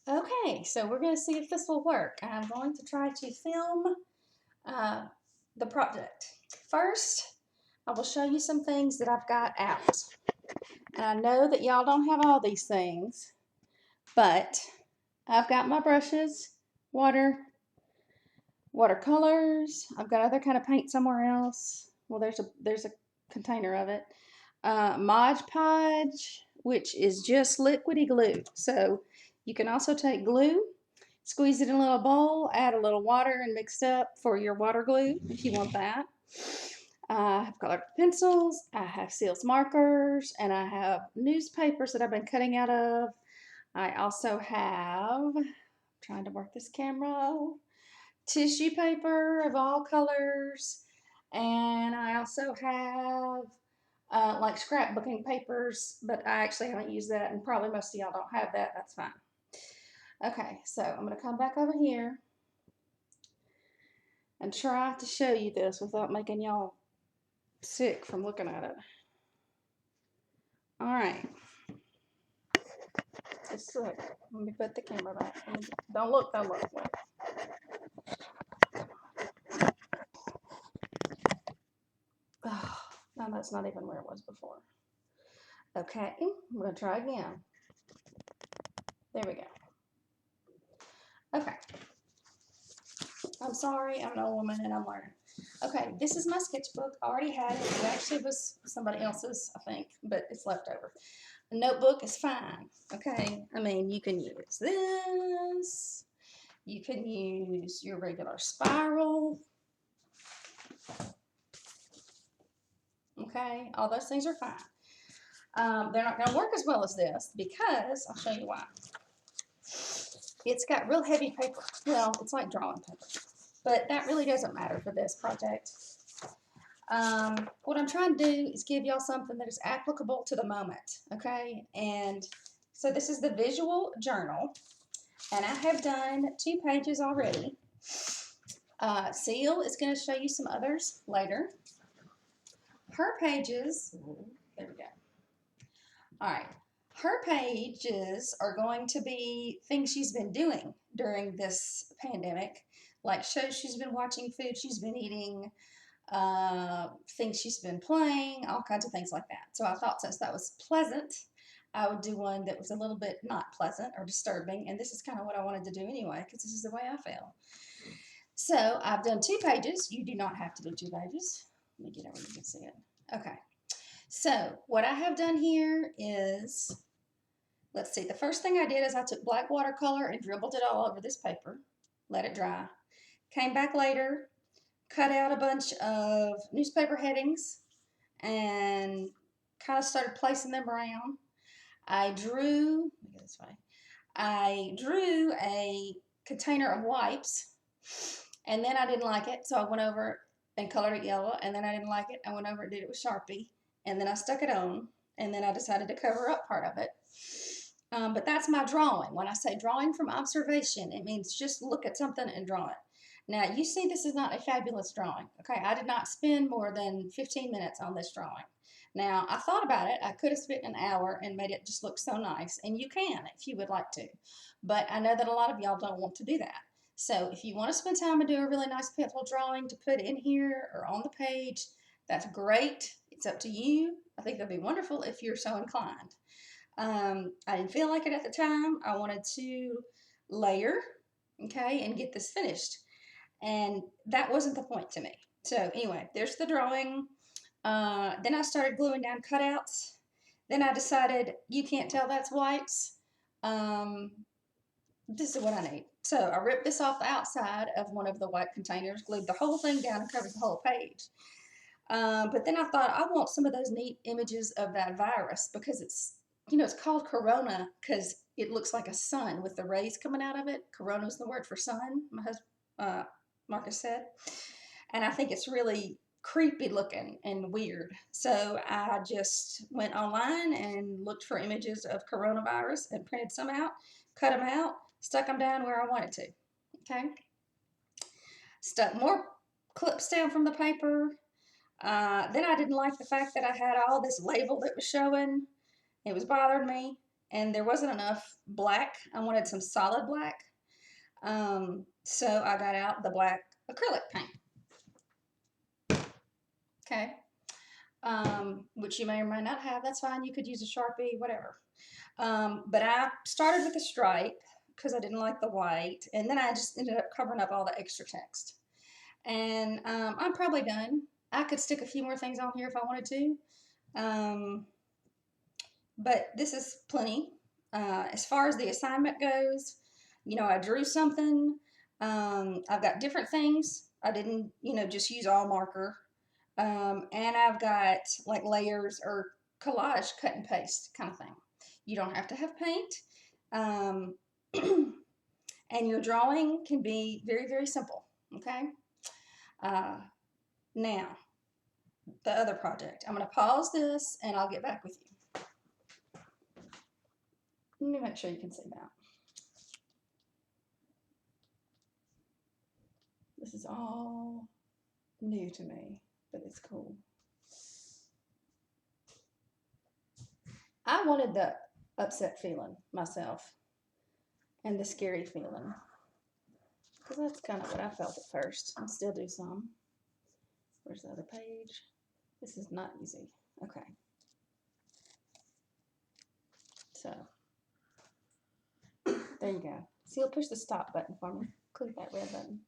Okay, so we're going to see if this will work. I'm going to try to film uh, the project. First, I will show you some things that I've got out. And I know that y'all don't have all these things, but I've got my brushes, watercolors. I've got other kind of paint somewhere else. Well, there's a container of it. Mod Podge, which is just liquidy glue. So you can also take glue, squeeze it in a little bowl, add a little water, and mix it up for your water glue if you want that. I have colored pencils, I have seals markers, and I have newspapers that I've been cutting out of. I also have, trying to work this camera, tissue paper of all colors, and I also have like scrapbooking papers, but I actually haven't used that, and probably most of y'all don't have that. That's fine. Okay, so I'm going to come back over here and try to show you this without making y'all sick from looking at it. All right. Just a second. Let me put the camera back. Don't look, don't look. Wait. Oh, no, that's not even where it was before. Okay, I'm going to try again. There we go. Okay. I'm sorry, I'm an old woman and I'm learning. Okay, this is my sketchbook. I already had it. It actually was somebody else's, I think, but it's left over. The notebook is fine. Okay, I mean, you can use this. You can use your regular spiral. Okay, all those things are fine. They're not going to work as well as this because I'll show you why. It's got real heavy paper. Well, it's like drawing paper, but that really doesn't matter for this project. What I'm trying to do is give y'all something that is applicable to the moment, okay? And so this is the visual journal, and I have done 2 pages already. Seal is going to show you some others later. Her pages, there we go. All right. Her pages are going to be things she's been doing during this pandemic, like shows she's been watching, food she's been eating, things she's been playing, all kinds of things like that. So I thought since that was pleasant, I would do one that was a little bit not pleasant or disturbing. And this is kind of what I wanted to do anyway, because this is the way I feel. So I've done 2 pages. You do not have to do 2 pages. Let me get over so you can see it. Okay. So what I have done here is, let's see, the first thing I did is I took black watercolor and dribbled it all over this paper, let it dry. Came back later, cut out a bunch of newspaper headings and kind of started placing them around. I drew, let me go this way. I drew a container of wipes, and then I didn't like it, so I went over and colored it yellow, and then I didn't like it, I went over and did it with Sharpie, and then I stuck it on, and then I decided to cover up part of it. But that's my drawing. When I say drawing from observation, it means just look at something and draw it. Now, you see this is not a fabulous drawing. Okay, I did not spend more than 15 minutes on this drawing. Now, I thought about it. I could have spent an hour and made it just look so nice, and you can if you would like to. But I know that a lot of y'all don't want to do that. So if you want to spend time and do a really nice pencil drawing to put in here or on the page, that's great. It's up to you. I think that'd be wonderful if you're so inclined. I didn't feel like it at the time. I wanted to layer, okay, and get this finished. And that wasn't the point to me. So anyway, there's the drawing. Then I started gluing down cutouts. Then I decided you can't tell that's wipes. This is what I need. So I ripped this off the outside of one of the wipe containers, glued the whole thing down and covered the whole page. But then I thought I want some of those neat images of that virus because it's, you know, it's called Corona because it looks like a sun with the rays coming out of it. Corona is the word for sun, my husband, Marcus said. And I think it's really creepy looking and weird. So I just went online and looked for images of coronavirus and printed some out, cut them out, stuck them down where I wanted to. Okay. Stuck more clips down from the paper. Then I didn't like the fact that I had all this label that was showing. It was bothering me. and there wasn't enough black. I wanted some solid black. So I got out the black acrylic paint. Okay. Which you may or may not have. That's fine. You could use a Sharpie, whatever. But I started with the stripe because I didn't like the white, and then I just ended up covering up all the extra text. And I'm probably done. I could stick a few more things on here if I wanted to, but this is plenty. As far as the assignment goes, I drew something. I've got different things. I didn't, just use all marker. And I've got like layers or collage cut and paste kind of thing. You don't have to have paint. Um, and your drawing can be very, very simple. Okay. Now, the other project. I'm going to pause this and I'll get back with you. Let me make sure you can see that. This is all new to me, but it's cool. I wanted the upset feeling myself and the scary feeling, because that's kind of what I felt at first. I still do some. Where's the other page? This is not easy. Okay. So, there you go. So you'll push the stop button for me. Click that red button.